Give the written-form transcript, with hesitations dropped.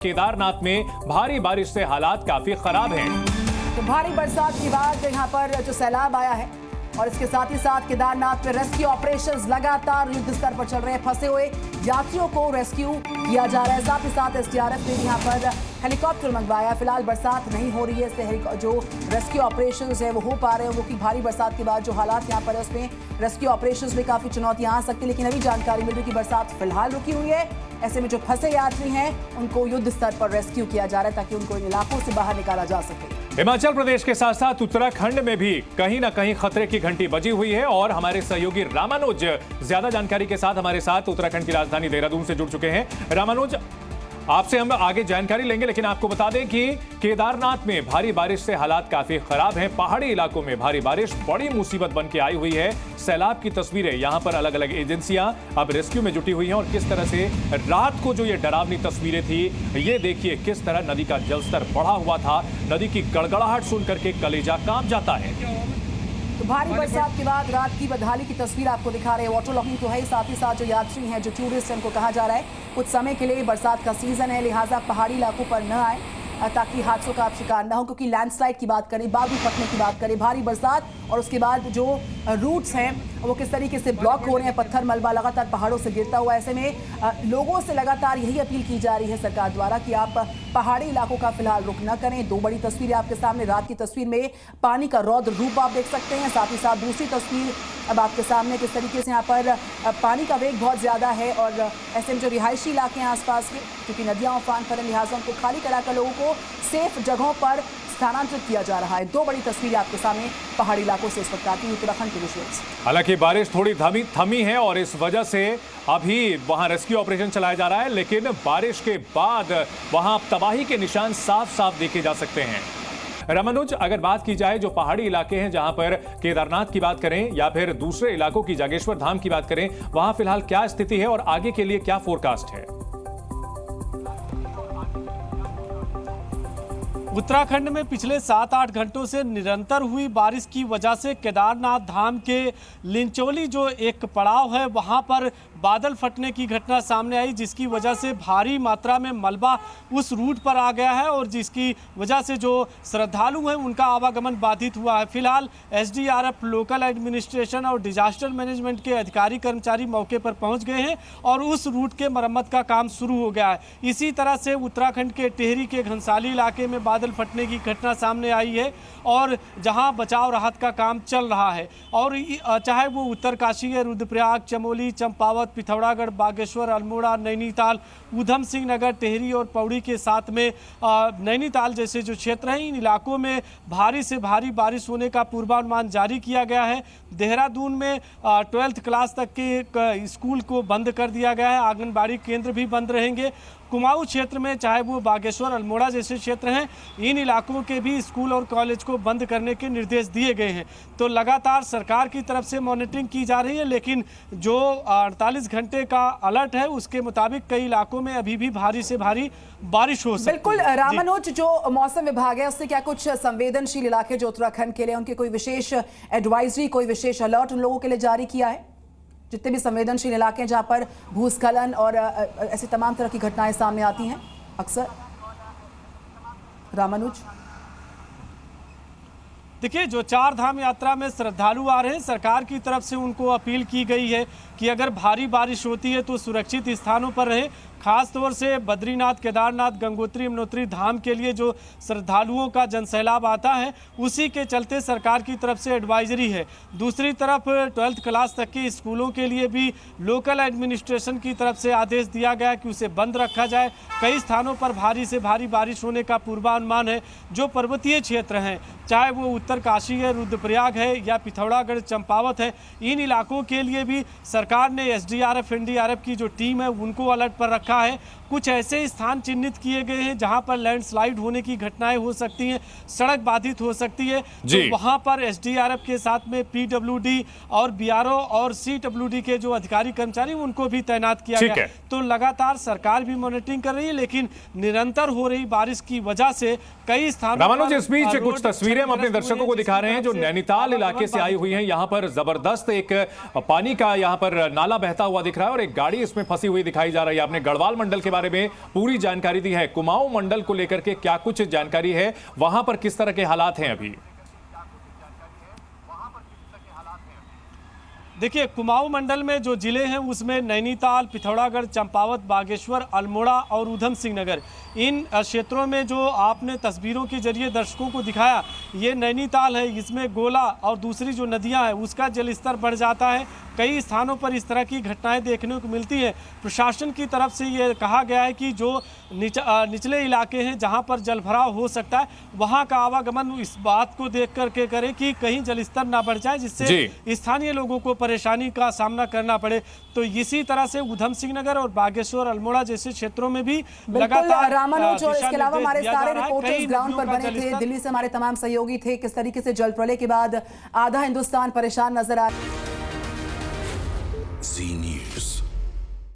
केदारनाथ में भारी बारिश से हालात काफी खराब हैं। तो भारी बरसात के बाद यहाँ पर जो सैलाब आया है और इसके साथ ही साथ केदारनाथ में रेस्क्यू ऑपरेशंस लगातार युद्ध स्तर पर चल रहे हैं। फंसे हुए यात्रियों को रेस्क्यू किया जा रहा है। साथ ही साथ एसडीआरएफ ने यहाँ पर हेलीकॉप्टर मंगवाया। फिलहाल बरसात नहीं हो रही है, इससे जो रेस्क्यू ऑपरेशंस है वो हो पा रहे हैं। वो कि भारी बरसात के बाद जो हालात यहाँ पर है उसमें रेस्क्यू ऑपरेशंस में काफी चुनौतियां आ सकती है। लेकिन अभी जानकारी मिल रही है कि बरसात फिलहाल रुकी हुई है। ऐसे में जो फंसे यात्री हैं उनको युद्ध स्तर पर रेस्क्यू किया जा रहा है ताकि उनको इन इलाकों से बाहर निकाला जा सके। हिमाचल प्रदेश के साथ साथ उत्तराखंड में भी कहीं ना कहीं खतरे की घंटी बजी हुई है और हमारे सहयोगी रामानुज ज्यादा जानकारी के साथ हमारे साथ उत्तराखंड की राजधानी देहरादून से जुड़ चुके हैं। रामानुज, आपसे हम आगे जानकारी लेंगे, लेकिन आपको बता दें कि केदारनाथ में भारी बारिश से हालात काफी खराब हैं। पहाड़ी इलाकों में भारी बारिश बड़ी मुसीबत बन के आई हुई है। सैलाब की तस्वीरें यहां पर अलग अलग एजेंसियां अब रेस्क्यू में जुटी हुई हैं और किस तरह से रात को जो ये डरावनी तस्वीरें थी, ये देखिए किस तरह नदी का जलस्तर बढ़ा हुआ था। नदी की गड़गड़ाहट सुन करके कलेजा कांप जाता है। तो भारी बरसात के बाद रात की बदहाली की तस्वीर आपको दिखा रहे हैं। वाटर लॉकिंग तो है, साथ ही साथ जो यात्री हैं, जो टूरिस्ट हैं, उनको कहा जा रहा है कुछ समय के लिए बरसात का सीजन है, लिहाजा पहाड़ी इलाकों पर न आए ताकि हादसों का आप शिकार न हो। क्योंकि लैंडस्लाइड की बात करें, बादल फटने की बात करें, भारी बरसात और उसके बाद जो रूट्स हैं वो किस तरीके से ब्लॉक हो रहे हैं, पत्थर मलबा लगातार पहाड़ों से गिरता हुआ। ऐसे में लोगों से लगातार यही अपील की जा रही है सरकार द्वारा कि आप पहाड़ी इलाकों का फिलहाल रुख न करें। दो बड़ी तस्वीरें आपके सामने, रात की तस्वीर में पानी का रौद्र रूप आप देख सकते हैं, साथ ही साथ दूसरी तस्वीर अब आपके सामने किस तरीके से यहाँ पर पानी का वेग बहुत ज़्यादा है और ऐसे में जो रिहायशी इलाके हैं आसपास के, क्योंकि नदियाँ उफान पर हैं, लिहाजा उनको खाली कराकर लोगों को सेफ जगहों पर स्थानांतरित किया जा रहा है। दो बड़ी तस्वीरें आपके सामने पहाड़ी इलाकों से इस वक्त आती है उत्तराखंड के विजुअल्स। हालांकि बारिश थोड़ी थमी है और इस वजह से अभी वहां रेस्क्यू ऑपरेशन चलाया जा रहा है, लेकिन बारिश के बाद वहां तबाही के निशान साफ साफ देखे जा सकते हैं। रामानुज, अगर बात की जाए जो पहाड़ी इलाके हैं, जहां पर केदारनाथ की बात करें या फिर दूसरे इलाकों की जागेश्वर धाम की बात करें, वहां फिलहाल क्या स्थिति है और आगे के लिए क्या फोरकास्ट है? उत्तराखंड में पिछले 7-8 घंटों से निरंतर हुई बारिश की वजह से केदारनाथ धाम के लिंचोली जो एक पड़ाव है वहां पर बादल फटने की घटना सामने आई, जिसकी वजह से भारी मात्रा में मलबा उस रूट पर आ गया है और जिसकी वजह से जो श्रद्धालु हैं उनका आवागमन बाधित हुआ है। फिलहाल एसडीआरएफ, लोकल एडमिनिस्ट्रेशन और डिजास्टर मैनेजमेंट के अधिकारी कर्मचारी मौके पर पहुंच गए हैं और उस रूट के मरम्मत का काम शुरू हो गया है। इसी तरह से उत्तराखंड के टिहरी के घनसाली इलाके में बादल फटने की घटना सामने आई है और जहां बचाव राहत का काम चल रहा है। और चाहे वो उत्तरकाशी है, रुद्रप्रयाग, चमोली, चंपावत, पिथौरागढ़, बागेश्वर, अल्मोड़ा, नैनीताल, ऊधम सिंह नगर, टेहरी और पौड़ी के साथ में नैनीताल जैसे जो क्षेत्र हैं, इन इलाकों में भारी से भारी बारिश होने का पूर्वानुमान जारी किया गया है। देहरादून में 12th क्लास तक के स्कूल को बंद कर दिया गया है, आंगनबाड़ी केंद्र भी बंद रहेंगे। कुमाऊं क्षेत्र में चाहे वो बागेश्वर, अल्मोड़ा जैसे क्षेत्र हैं, इन इलाकों के भी स्कूल और कॉलेज को बंद करने के निर्देश दिए गए हैं। तो लगातार सरकार की तरफ से मॉनिटरिंग की जा रही है, लेकिन जो 48 घंटे का अलर्ट है उसके मुताबिक कई इलाकों में अभी भी भारी से भारी बारिश हो सकती है। बिल्कुल रामानुज, जो मौसम विभाग है उसने क्या कुछ संवेदनशील इलाके जो उत्तराखंड के लिए, उनके कोई विशेष एडवाइजरी, कोई विशेष अलर्ट उन लोगों के लिए जारी किया है? जितने भी संवेदनशील इलाके हैं जहां पर भूस्खलन और ऐसी तमाम तरह की घटनाएं सामने आती हैं अक्सर, रामानुज? देखिए, जो 4 धाम यात्रा में श्रद्धालु आ रहे हैं, सरकार की तरफ से उनको अपील की गई है कि अगर भारी बारिश होती है तो सुरक्षित स्थानों पर रहे। खास तौर से बद्रीनाथ, केदारनाथ, गंगोत्री, यमुनोत्री धाम के लिए जो श्रद्धालुओं का जनसैलाब आता है, उसी के चलते सरकार की तरफ से एडवाइजरी है। दूसरी तरफ 12th क्लास तक के स्कूलों के लिए भी लोकल एडमिनिस्ट्रेशन की तरफ से आदेश दिया गया कि उसे बंद रखा जाए। कई स्थानों पर भारी से भारी बारिश होने का पूर्वानुमान है। जो पर्वतीय क्षेत्र हैं, चाहे वो उत्तरकाशी है, रुद्रप्रयाग है या पिथौरागढ़, चंपावत है, इन इलाकों के लिए भी सरकार ने एसडीआरएफ, एनडीआरएफ की जो टीम है उनको अलर्ट पर रखा है। कुछ ऐसे स्थान चिन्हित किए गए हैं जहां पर लैंडस्लाइड होने की घटनाएं हो सकती हैं, सड़क बाधित हो सकती है, तो वहां पर एसडीआरएफ के साथ में पीडब्ल्यूडी और बीआरओ और सीडब्ल्यूडी के जो अधिकारी कर्मचारी उनको भी तैनात किया गया। तो लगातार सरकार भी मॉनिटरिंग कर रही है, लेकिन निरंतर हो रही बारिश की वजह से कई स्थानों पर इस बीच कुछ तस्वीरें हम अपने दर्शकों को दिखा रहे हैं जो नैनीताल इलाके से आई हुई हैं। यहाँ पर जबरदस्त एक पानी का यहाँ पर नाला बहता हुआ दिख रहा है और एक गाड़ी इसमें फंसी हुई दिखाई जा रही है। आपने गढ़वाल मंडल के बारे में पूरी जानकारी दी है। कुमाऊं मंडल को लेकर के क्या कुछ जानकारी है, वहां पर किस तरह के हालात हैं अभी? देखिए, कुमाऊं मंडल में जो जिले हैं उसमें नैनीताल, पिथौरागढ़, चंपावत, बागेश्वर, अल्मोड़ा और ऊधम सिंह नगर, इन क्षेत्रों में जो आपने तस्वीरों के जरिए दर्शकों को दिखाया, ये नैनीताल है। इसमें गोला और दूसरी जो नदियां हैं उसका जलस्तर बढ़ जाता है। कई स्थानों पर इस तरह की घटनाएं देखने को मिलती हैं। प्रशासन की तरफ से ये कहा गया है कि जो निचले इलाके हैं जहां पर जलभराव हो सकता है, वहां का आवागमन इस बात को देख करके करें कि कहीं जलस्तर ना बढ़ जाए, जिससे स्थानीय लोगों को परेशानी का सामना करना पड़े। तो इसी तरह से ऊधम सिंह नगर और बागेश्वर, अल्मोड़ा जैसे क्षेत्रों में भी लगातार रामानुज और इसके अलावा हमारे सारे रिपोर्टर्स ग्राउंड पर बने थे, दिल्ली से हमारे तमाम सहयोगी थे। किस तरीके से जल प्रलय के बाद आधा हिंदुस्तान परेशान नजर आ